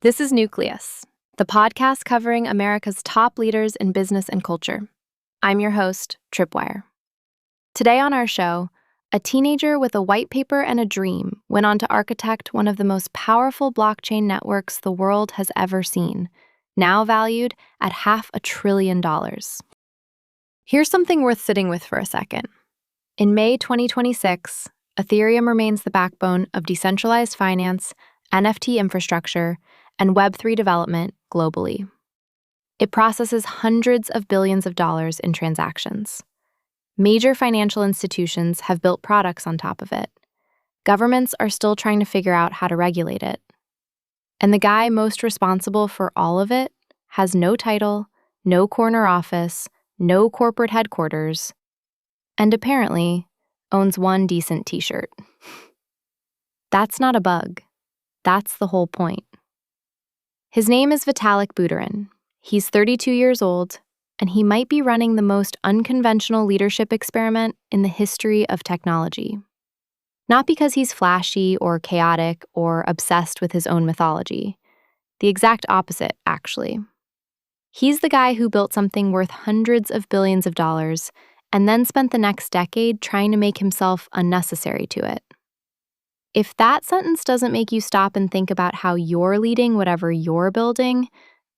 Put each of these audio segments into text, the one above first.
This is Nucleus, the podcast covering America's top leaders in business and culture. I'm your host, Tripwire. Today on our show, a teenager with a white paper and a dream went on to architect one of the most powerful blockchain networks the world has ever seen, now valued at $500 billion. Here's something worth sitting with for a second. In May 2026, Ethereum remains the backbone of decentralized finance, NFT infrastructure, and Web3 development globally. It processes hundreds of billions of dollars in transactions. Major financial institutions have built products on top of it. Governments are still trying to figure out how to regulate it. And the guy most responsible for all of it has no title, no corner office, no corporate headquarters, and apparently owns one decent t-shirt. That's not a bug. That's the whole point. His name is Vitalik Buterin. He's 32 years old, and he might be running the most unconventional leadership experiment in the history of technology. Not because he's flashy or chaotic or obsessed with his own mythology. The exact opposite, actually. He's the guy who built something worth hundreds of billions of dollars and then spent the next decade trying to make himself unnecessary to it. If that sentence doesn't make you stop and think about how you're leading whatever you're building,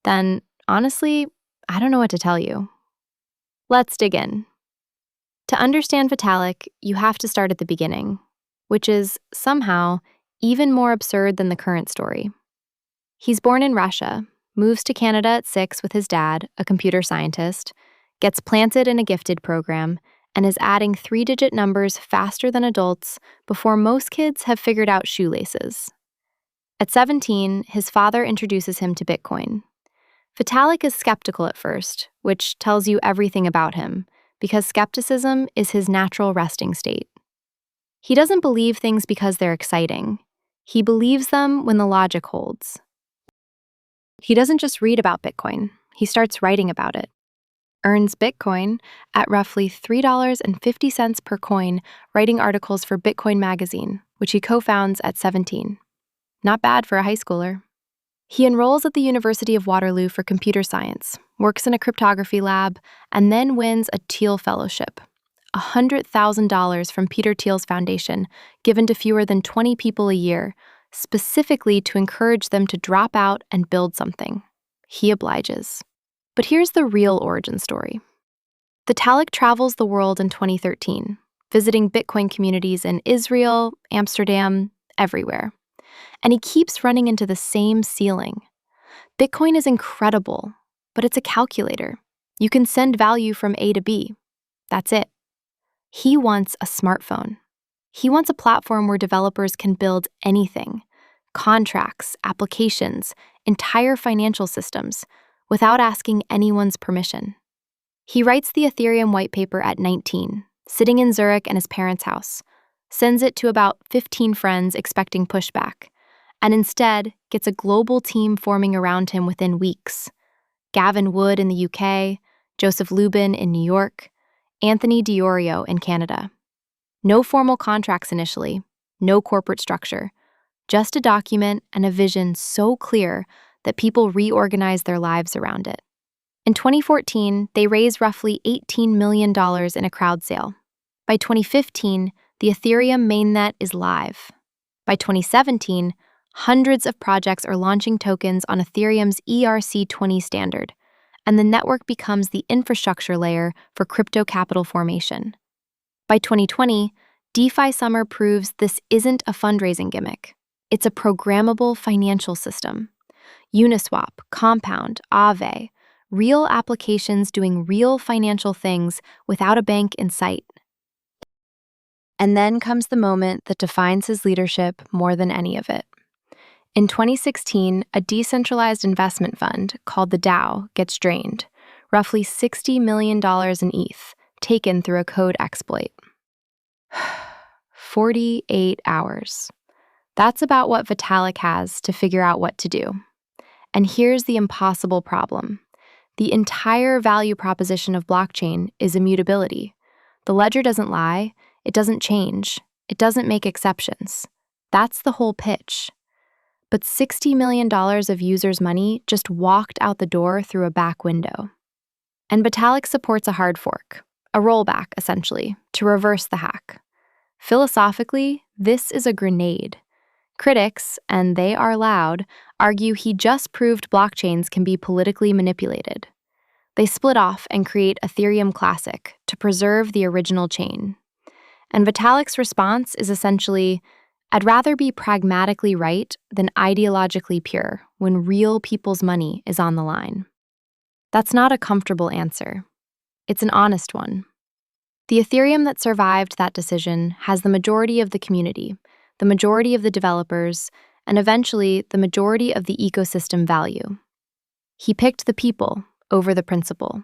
then honestly, I don't know what to tell you. Let's dig in. To understand Vitalik, you have to start at the beginning, which is somehow even more absurd than the current story. He's born in Russia, moves to Canada at 6 with his dad, a computer scientist, gets planted in a gifted program, and is adding 3-digit numbers faster than adults before most kids have figured out shoelaces. At 17, his father introduces him to Bitcoin. Vitalik is skeptical at first, which tells you everything about him, because skepticism is his natural resting state. He doesn't believe things because they're exciting. He believes them when the logic holds. He doesn't just read about Bitcoin, he starts writing about it. Earns Bitcoin at roughly $3.50 per coin, writing articles for Bitcoin magazine, which he co-founds at 17. Not bad for a high schooler. He enrolls at the University of Waterloo for computer science, works in a cryptography lab, and then wins a Thiel Fellowship, $100,000 from Peter Thiel's foundation, given to fewer than 20 people a year, specifically to encourage them to drop out and build something. He obliges. But here's the real origin story. Vitalik travels the world in 2013, visiting Bitcoin communities in Israel, Amsterdam, everywhere. And he keeps running into the same ceiling. Bitcoin is incredible, but it's a calculator. You can send value from A to B. That's it. He wants a smartphone. He wants a platform where developers can build anything, contracts, applications, entire financial systems, without asking anyone's permission. He writes the Ethereum white paper at 19, sitting in Zurich in his parents' house, sends it to about 15 friends expecting pushback, and instead gets a global team forming around him within weeks. Gavin Wood in the UK, Joseph Lubin in New York, Anthony Diorio in Canada. No formal contracts initially, no corporate structure, just a document and a vision so clear that people reorganize their lives around it. In 2014, they raised roughly $18 million in a crowd sale. By 2015, the Ethereum mainnet is live. By 2017, hundreds of projects are launching tokens on Ethereum's ERC20 standard, and the network becomes the infrastructure layer for crypto capital formation. By 2020, DeFi Summer proves this isn't a fundraising gimmick. It's a programmable financial system. Uniswap, Compound, Aave, real applications doing real financial things without a bank in sight. And then comes the moment that defines his leadership more than any of it. In 2016, a decentralized investment fund called the DAO gets drained, roughly $60 million in ETH, taken through a code exploit. 48 hours. That's about what Vitalik has to figure out what to do. And here's the impossible problem. The entire value proposition of blockchain is immutability. The ledger doesn't lie, it doesn't change, it doesn't make exceptions. That's the whole pitch. But $60 million of users' money just walked out the door through a back window. And Vitalik supports a hard fork, a rollback, essentially, to reverse the hack. Philosophically, this is a grenade. Critics, and they are loud, argue he just proved blockchains can be politically manipulated. They split off and create Ethereum Classic to preserve the original chain. And Vitalik's response is essentially, I'd rather be pragmatically right than ideologically pure when real people's money is on the line. That's not a comfortable answer. It's an honest one. The Ethereum that survived that decision has the majority of the community, the majority of the developers, and eventually the majority of the ecosystem value. He picked the people over the principle.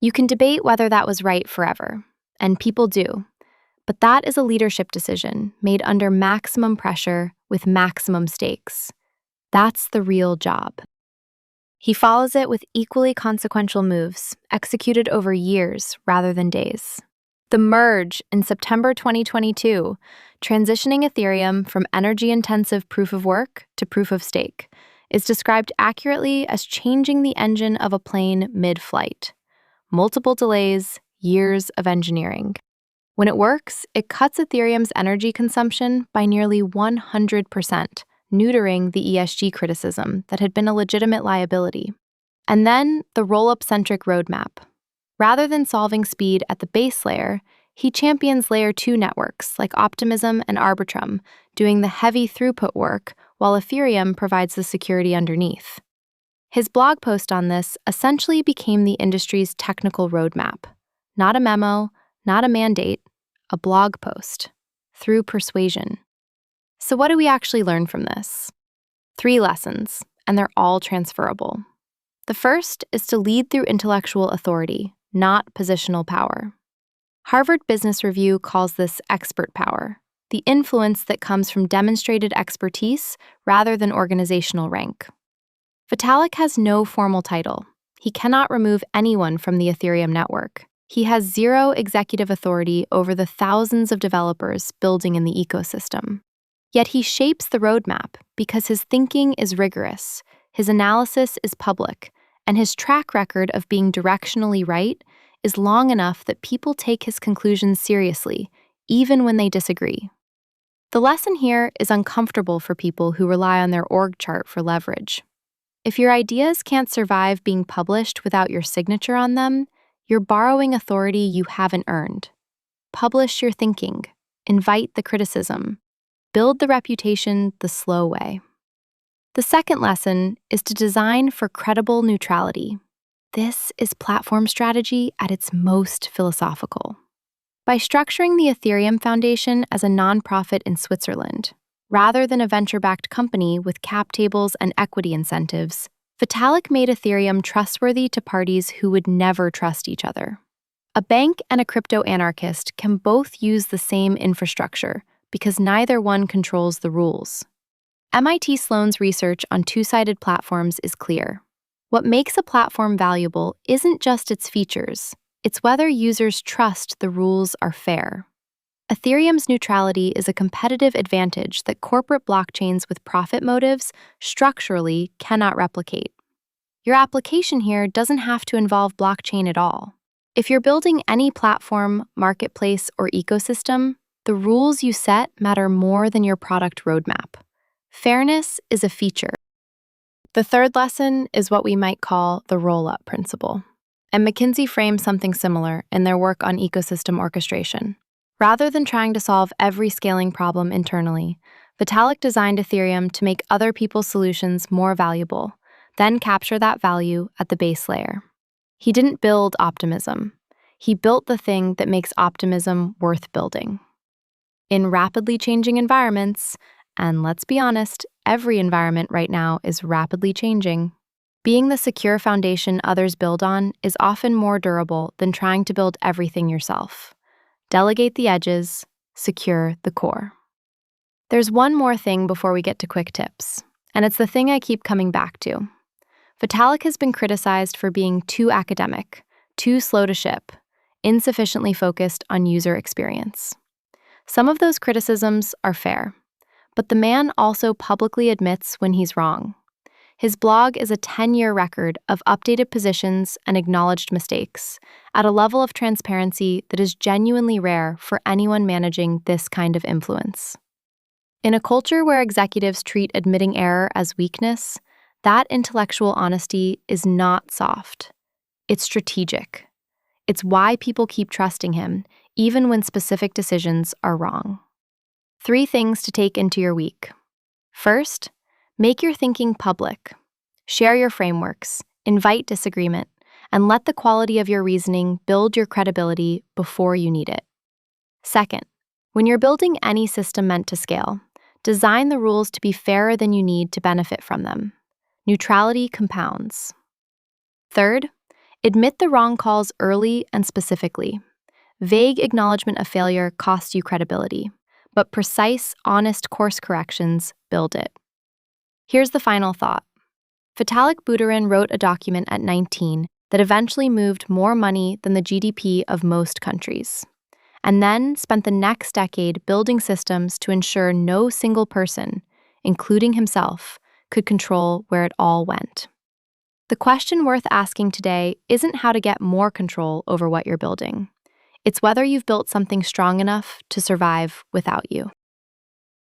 You can debate whether that was right forever, and people do, but that is a leadership decision made under maximum pressure with maximum stakes. That's the real job. He follows it with equally consequential moves, executed over years rather than days. The merge in September 2022, transitioning Ethereum from energy-intensive proof of work to proof of stake, is described accurately as changing the engine of a plane mid-flight. Multiple delays, years of engineering. When it works, it cuts Ethereum's energy consumption by nearly 100%, neutering the ESG criticism that had been a legitimate liability. And then the roll-up-centric roadmap. Rather than solving speed at the base layer, he champions Layer 2 networks like Optimism and Arbitrum, doing the heavy throughput work while Ethereum provides the security underneath. His blog post on this essentially became the industry's technical roadmap. Not a memo, not a mandate, a blog post. Through persuasion. So what do we actually learn from this? 3 lessons, and they're all transferable. The first is to lead through intellectual authority, not positional power. Harvard Business Review calls this expert power, the influence that comes from demonstrated expertise rather than organizational rank. Vitalik has no formal title. He cannot remove anyone from the Ethereum network. He has zero executive authority over the thousands of developers building in the ecosystem. Yet he shapes the roadmap because his thinking is rigorous, his analysis is public, and his track record of being directionally right is long enough that people take his conclusions seriously, even when they disagree. The lesson here is uncomfortable for people who rely on their org chart for leverage. If your ideas can't survive being published without your signature on them, you're borrowing authority you haven't earned. Publish your thinking. Invite the criticism. Build the reputation the slow way. The second lesson is to design for credible neutrality. This is platform strategy at its most philosophical. By structuring the Ethereum Foundation as a nonprofit in Switzerland, rather than a venture-backed company with cap tables and equity incentives, Vitalik made Ethereum trustworthy to parties who would never trust each other. A bank and a crypto anarchist can both use the same infrastructure because neither one controls the rules. MIT Sloan's research on two-sided platforms is clear. What makes a platform valuable isn't just its features, it's whether users trust the rules are fair. Ethereum's neutrality is a competitive advantage that corporate blockchains with profit motives structurally cannot replicate. Your application here doesn't have to involve blockchain at all. If you're building any platform, marketplace, or ecosystem, the rules you set matter more than your product roadmap. Fairness is a feature. The third lesson is what we might call the roll-up principle. And McKinsey frames something similar in their work on ecosystem orchestration. Rather than trying to solve every scaling problem internally, Vitalik designed Ethereum to make other people's solutions more valuable, then capture that value at the base layer. He didn't build optimism. He built the thing that makes optimism worth building. In rapidly changing environments, and let's be honest, every environment right now is rapidly changing, being the secure foundation others build on is often more durable than trying to build everything yourself. Delegate the edges, secure the core. There's one more thing before we get to quick tips, and it's the thing I keep coming back to. Vitalik has been criticized for being too academic, too slow to ship, insufficiently focused on user experience. Some of those criticisms are fair, But the man also publicly admits when he's wrong. His blog is a 10-year record of updated positions and acknowledged mistakes, at a level of transparency that is genuinely rare for anyone managing this kind of influence. In a culture where executives treat admitting error as weakness, that intellectual honesty is not soft. It's strategic. It's why people keep trusting him, even when specific decisions are wrong. 3 things to take into your week. First, make your thinking public. Share your frameworks, invite disagreement, and let the quality of your reasoning build your credibility before you need it. Second, when you're building any system meant to scale, design the rules to be fairer than you need to benefit from them. Neutrality compounds. Third, admit the wrong calls early and specifically. Vague acknowledgement of failure costs you credibility, but precise, honest course corrections build it. Here's the final thought. Vitalik Buterin wrote a document at 19 that eventually moved more money than the GDP of most countries, and then spent the next decade building systems to ensure no single person, including himself, could control where it all went. The question worth asking today isn't how to get more control over what you're building. It's whether you've built something strong enough to survive without you.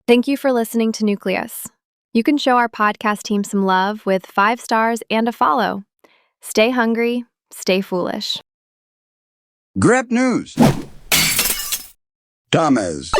Thank you for listening to Nucleus. You can show our podcast team some love with 5 stars and a follow. Stay hungry, stay foolish. Grab news. Thomas.